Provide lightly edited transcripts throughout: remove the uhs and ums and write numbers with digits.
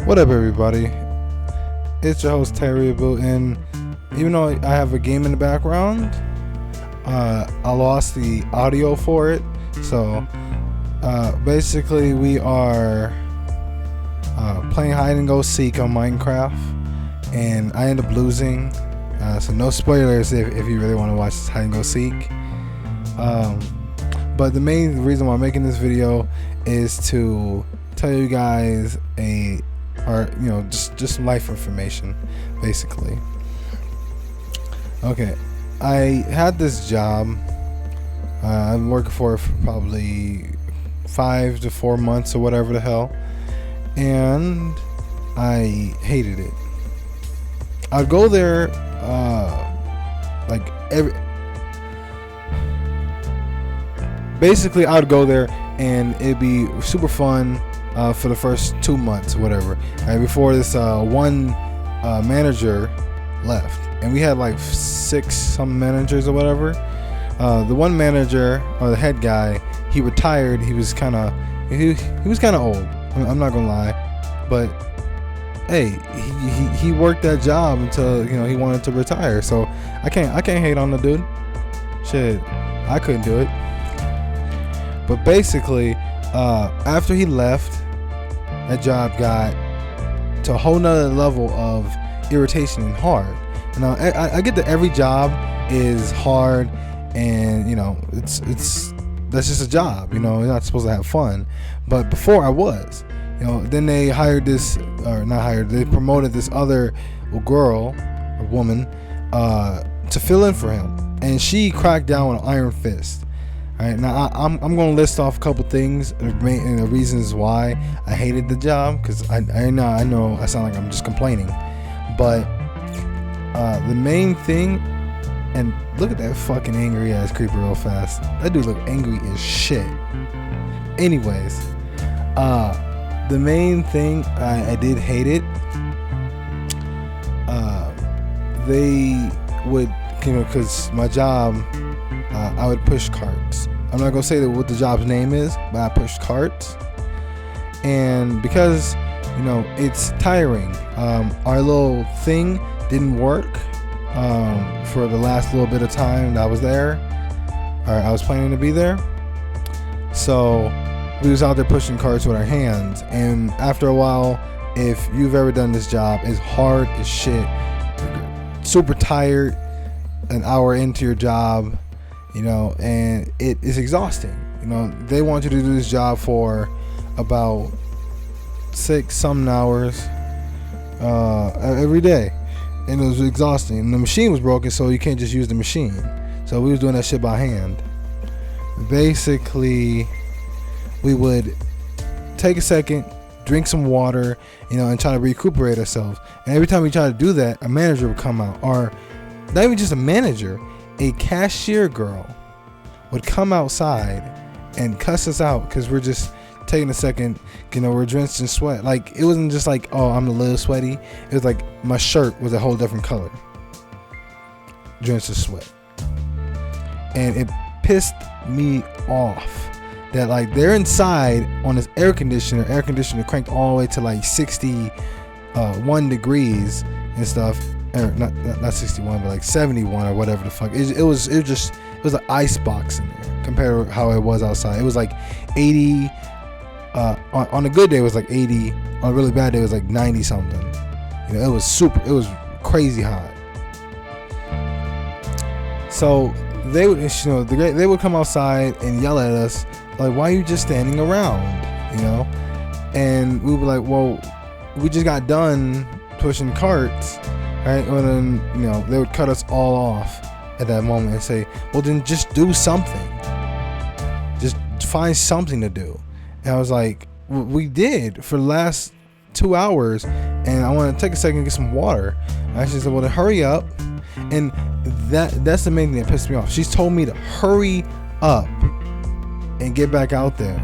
What up, everybody? It's your host Terry Abu, and even though I have a game in the background, I lost the audio for it. So basically, we are playing hide and go seek on Minecraft, and I end up losing. So no spoilers if you really want to watch this hide and go seek. But the main reason why I'm making this video is to tell you guys just some life information, basically. Okay, I had this job. I've been working for it for probably 5 to 4 months or whatever the hell, and I hated it. I'd go there basically I'd go there and it'd be super fun for the first 2 months or whatever, and before this one manager left, and we had like 6 some managers or whatever. The one manager, or the head guy, he retired. He was kind of old. I'm not gonna lie, but hey, he worked that job until he wanted to retire. So I can't hate on the dude. Shit, I couldn't do it. But basically, after he left, that job got to a whole nother level of irritation and hard. Now I get that every job is hard, and it's that's just a job. You're not supposed to have fun. But before I was, then they hired they promoted this other girl or woman to fill in for him, and she cracked down with an iron fist. All right, now I'm going to list off a couple things and the reasons why I hated the job, because I know I sound like I'm just complaining, but the main thing, and look at that fucking angry ass creeper real fast. That dude look angry as shit. Anyways, the main thing I did hate it. They would, because my job, I would push carts. I'm not gonna say what the job's name is, but I pushed carts, and because it's tiring. Our little thing didn't work for the last little bit of time that I was there, or I was planning to be there. So we was out there pushing carts with our hands, and after a while, if you've ever done this job, it's hard as shit. You're super tired an hour into your job, and it is exhausting. They want you to do this job for about 6 some hours every day, and it was exhausting. And the machine was broken, so you can't just use the machine. So we was doing that shit by hand. Basically, we would take a second, drink some water, and try to recuperate ourselves. And every time we try to do that, a manager would come out, or not even just a manager, a cashier girl would come outside and cuss us out because we're just taking a second. We're drenched in sweat. Like, it wasn't just like, oh, I'm a little sweaty. It was like my shirt was a whole different color, drenched in sweat, and it pissed me off that like they're inside on this air conditioner cranked all the way to like 61 degrees and stuff. Or not 61, but like 71 or whatever the fuck. It was an ice box in there compared to how it was outside. It was like 80 on a good day. It was like 80. On a really bad day, it was like 90 something. It was crazy hot. So they would come outside and yell at us like, "Why are you just standing around?" And we were like, "Well, we just got done pushing carts." Right? And then they would cut us all off at that moment and say, well, then just do something, just find something to do. And I was like, we did for the last 2 hours, and I want to take a second and get some water. And I said, well, then hurry up. And that's the main thing that pissed me off. She's told me to hurry up and get back out there.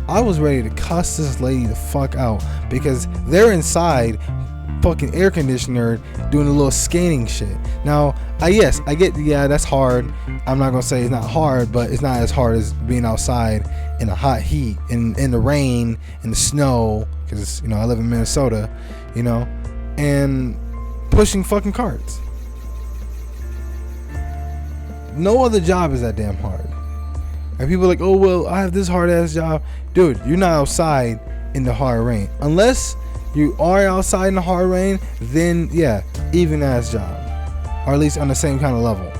I was ready to cuss this lady the fuck out because they're inside fucking air conditioner doing a little skating shit. Now, I get, that's hard. I'm not gonna say it's not hard, but it's not as hard as being outside in the hot heat, in the rain, in the snow, because I live in Minnesota, and pushing fucking carts. No other job is that damn hard. And people are like, oh well, I have this hard ass job. Dude, you're not outside in the hard rain. Unless you are outside in the hard rain, then yeah, even ass job, or at least on the same kind of level.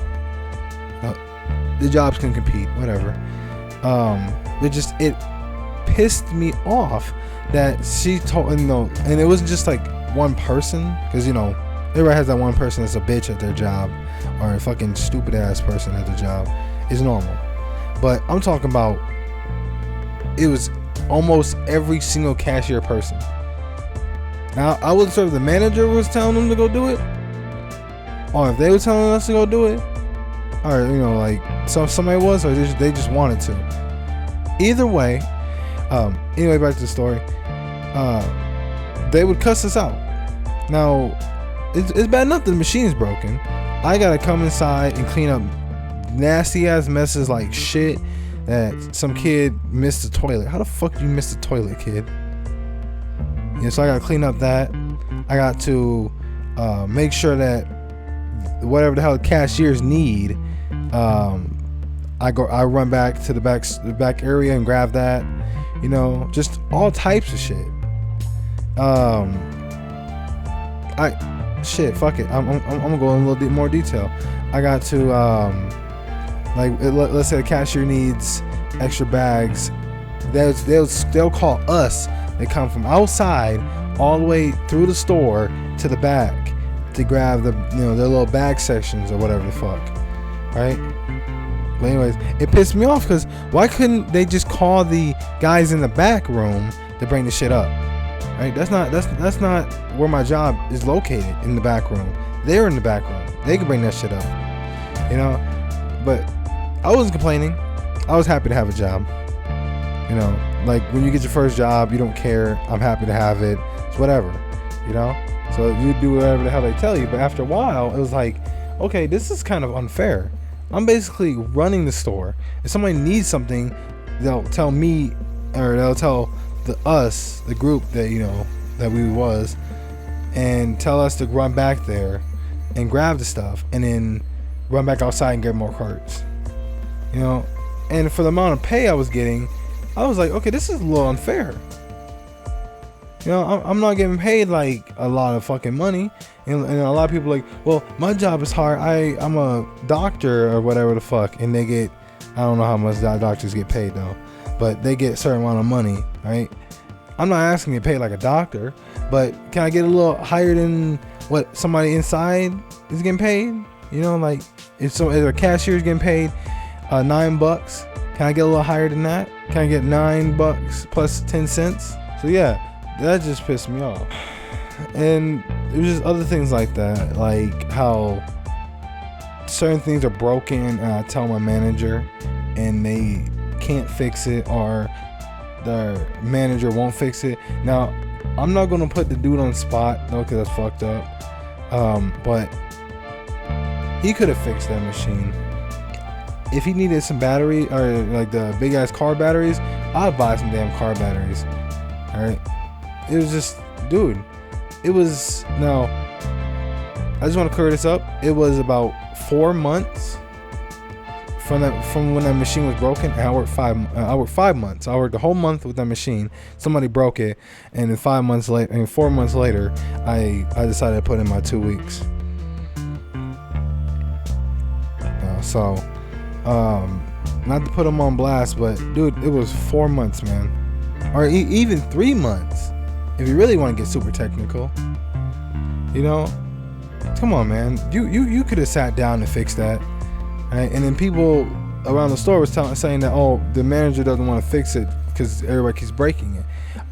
The jobs can compete, whatever. It pissed me off that she told, and it wasn't just like one person, because everybody has that one person that's a bitch at their job, or a fucking stupid ass person at their job. Is normal. But I'm talking about, it was almost every single cashier person. Now, I wasn't sure if the manager was telling them to go do it, or if they were telling us to go do it, or somebody was, or they just wanted to. Either way, anyway, back to the story. They would cuss us out. Now, it's bad enough that the machine's broken. I gotta come inside and clean up nasty ass messes like shit, that some kid missed the toilet. How the fuck do you miss the toilet, kid? So I gotta clean up that. I got to make sure that whatever the hell the cashiers need, I run back to the back area and grab that. Just all types of shit. Fuck it. I'm gonna go in a little bit more detail. I got to let's say the cashier needs extra bags. They'll call us. They come from outside all the way through the store to the back to grab their little bag sections or whatever the fuck, right? But anyways, it pissed me off because why couldn't they just call the guys in the back room to bring the shit up? Right? That's not where my job is located, in the back room. They're in the back room. They can bring that shit up. But I wasn't complaining. I was happy to have a job. Like when you get your first job, you don't care. I'm happy to have it. It's whatever. So you do whatever the hell they tell you. But after a while, it was like, okay, this is kind of unfair. I'm basically running the store. If somebody needs something, they'll tell me, or they'll tell the group that that we was, and tell us to run back there and grab the stuff, and then run back outside and get more carts. And for the amount of pay I was getting, I was like, okay, this is a little unfair. I'm not getting paid like a lot of fucking money, and a lot of people are like, well, my job is hard. I'm a doctor or whatever the fuck, and they get, I don't know how much doctors get paid though, but they get a certain amount of money, right? I'm not asking to get paid like a doctor, but can I get a little higher than what somebody inside is getting paid? Like if a cashier is getting paid $9, can I get a little higher than that? Can I get $9 plus 10 cents? So yeah, that just pissed me off. And it was just other things like that, like how certain things are broken and I tell my manager and they can't fix it, or the manager won't fix it. Now, I'm not gonna put the dude on the spot though, because that's fucked up. But he could have fixed that machine. If he needed some battery, or like the big ass car batteries, I'd buy some damn car batteries. Alright? It was just, dude, it was, now, I just want to clear this up. It was about 4 months from when that machine was broken, and I worked 5 months. I worked the whole month with that machine. Somebody broke it, and then 4 months later, I decided to put in my 2 weeks. Not to put them on blast, but dude, it was 4 months, man, or even 3 months, if you really want to get super technical. Come on, man. You could have sat down and fixed that, right? And then people around the store was saying that, oh, the manager doesn't want to fix it because everybody keeps breaking it.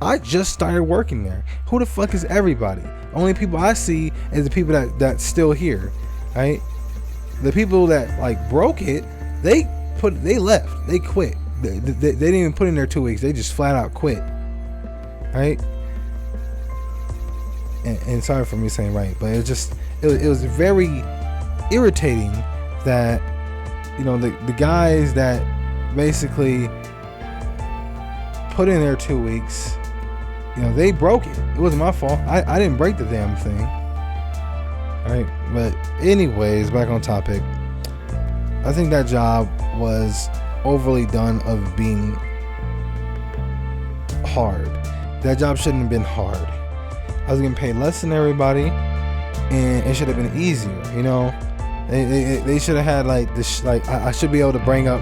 I just started working there. Who the fuck is everybody? Only people I see is the people that's still here, right? The people that like broke it, they left. They quit. They didn't even put in their 2 weeks. They just flat out quit, right? And sorry for me saying right, but it was very irritating that the guys that basically put in their 2 weeks, they broke it. It wasn't my fault. I didn't break the damn thing. All right, but anyways, back on topic. I think that job was overly done of being hard. That job shouldn't have been hard. I was getting paid less than everybody, and it should have been easier. They should have had like this. Like I should be able to bring up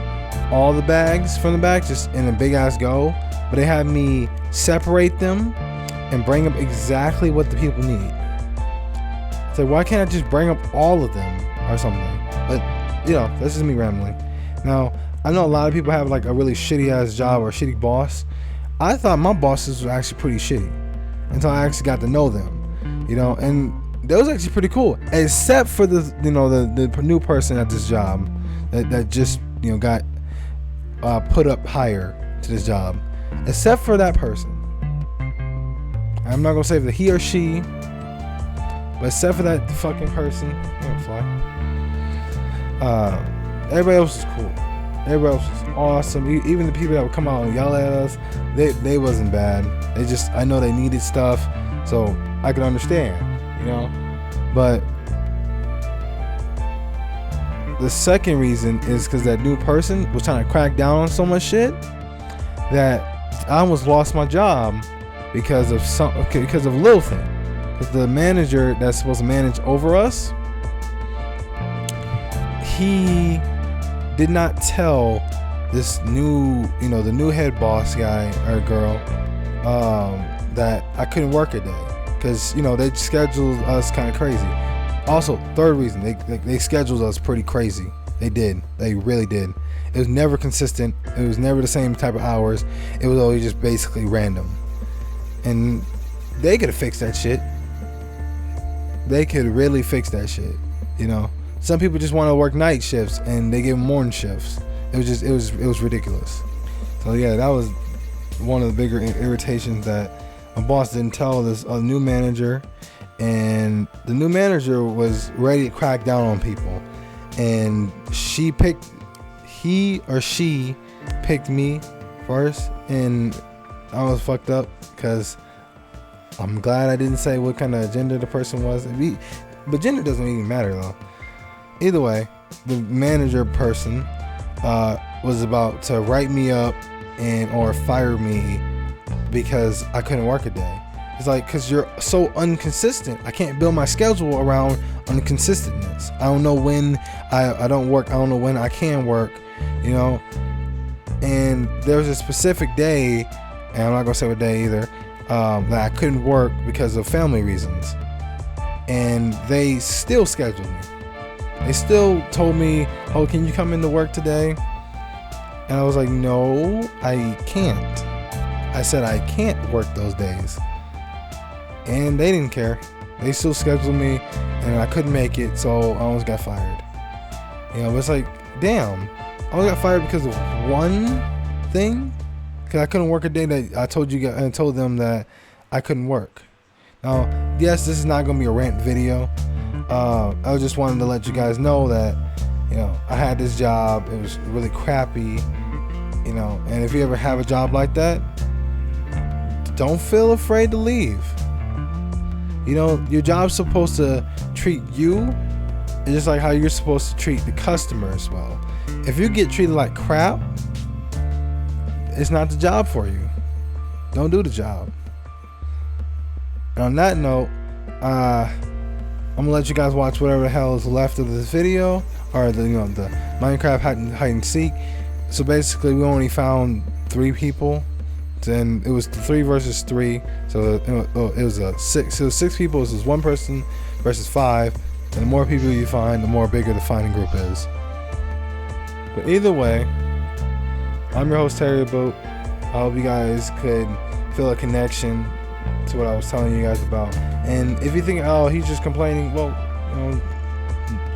all the bags from the back just in a big ass go, but they had me separate them and bring up exactly what the people need. So why can't I just bring up all of them or something? But that's just me rambling. Now I know a lot of people have like a really shitty ass job or a shitty boss. I thought my bosses were actually pretty shitty until I actually got to know them, and that was actually pretty cool, except for the new person at this job that just got put up higher to this job. Except for that person, I'm not gonna say that he or she, but except for that fucking person, everybody else was cool. Everybody else was awesome. Even the people that would come out and yell at us, they wasn't bad. I know they needed stuff, so I could understand, But the second reason is because that new person was trying to crack down on so much shit that I almost lost my job because of a little thing. Because the manager that's supposed to manage over us, he did not tell this new, the new head boss guy or girl, that I couldn't work a day because they scheduled us kind of crazy. Also, third reason, they scheduled us pretty crazy. They did. They really did. It was never consistent. It was never the same type of hours. It was always just basically random. And they could have fixed that shit. They could really fix that shit. Some people just want to work night shifts and they give them morning shifts. It was ridiculous. So yeah, that was one of the bigger irritations, that my boss didn't tell this new manager, and the new manager was ready to crack down on people, and he or she picked me first, and I was fucked up because I'm glad I didn't say what kind of gender the person was. But gender doesn't even matter though. Either way, the manager person was about to write me up or fire me because I couldn't work a day. It's like, because you're so inconsistent. I can't build my schedule around inconsistentness. I don't know when I don't work. I don't know when I can work, And there was a specific day, and I'm not going to say what day either, that I couldn't work because of family reasons. And they still scheduled me. They still told me, oh, can you come into work today? And I was like, no, I can't. I said I can't work those days. And they didn't care. They still scheduled me, and I couldn't make it, so I almost got fired. It's like, damn. I only got fired because of one thing? Because I couldn't work a day that I told them that I couldn't work. Now, yes, this is not going to be a rant video. I just wanted to let you guys know that, I had this job. It was really crappy, and if you ever have a job like that, don't feel afraid to leave. Your job's supposed to treat you just like how you're supposed to treat the customer as well. If you get treated like crap, it's not the job for you. Don't do the job. And on that note, I'm gonna let you guys watch whatever the hell is left of this video, or the Minecraft hide and seek. So basically, we only found 3 people. Then it was 3 versus 3. So it was 6. So 6 people. This is 1 person versus 5. And the more people you find, the more bigger the finding group is. But either way, I'm your host, Terry Boat. I hope you guys could feel a connection to what I was telling you guys about. And if you think, oh, he's just complaining, well,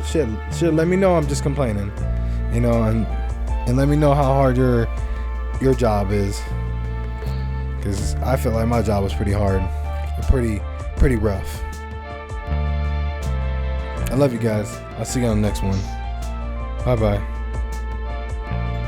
shit, let me know I'm just complaining, and let me know how hard your job is, because I feel like my job was pretty hard, pretty rough. I love you guys. I'll see you on the next one. Bye bye.